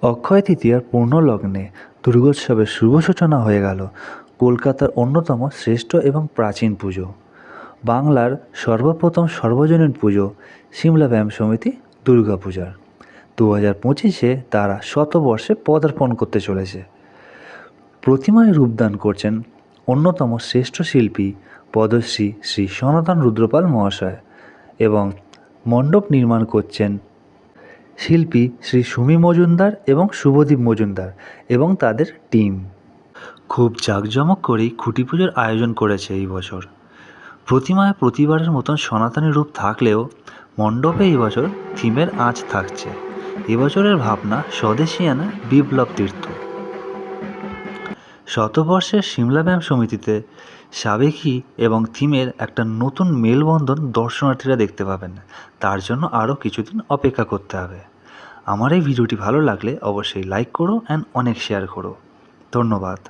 অক্ষয় তৃতীয়ার পূর্ণ লগ্নে দুর্গোৎসবের শুভ সূচনা হয়ে গেল কলকাতার অন্যতম শ্রেষ্ঠ এবং প্রাচীন পুজো, বাংলার সর্বপ্রথম সর্বজনীন পুজো সিমলা ব্যায়াম সমিতি দুর্গাপূজার 2025-এ তারা শতবর্ষে পদার্পণ করতে চলেছে। প্রতিমায় রূপদান করছেন অন্যতম শ্রেষ্ঠ শিল্পী পদ্মশ্রী শ্রী সনাতন রুদ্রপাল মহাশয় এবং মণ্ডপ নির্মাণ করছেন শিল্পী শ্রী সুমি মজুমদার এবং শুভদীপ মজুমদার এবং তাদের টিম। খুব জাঁকজমক করেই খুঁটি পুজোর আয়োজন করেছে এই বছর। প্রতিমায় প্রতিবারের মতন সনাতনী রূপ থাকলেও মণ্ডপে এই বছর থিমের আঁচ থাকছে। এবছরের ভাবনা স্বদেশিয়ানা বিপ্লব তীর্থ। শতবর্ষের সিমলা ব্যায়াম সমিতিতে সাবেকি এবং থিমের একটা নতুন মেলবন্ধন দর্শনার্থীরা দেখতে পাবেন। তার জন্য আরও কিছুদিন অপেক্ষা করতে হবে। আমার এই ভিডিওটি ভালো লাগলে অবশ্যই লাইক করো অ্যান্ড অনেক শেয়ার করো। ধন্যবাদ।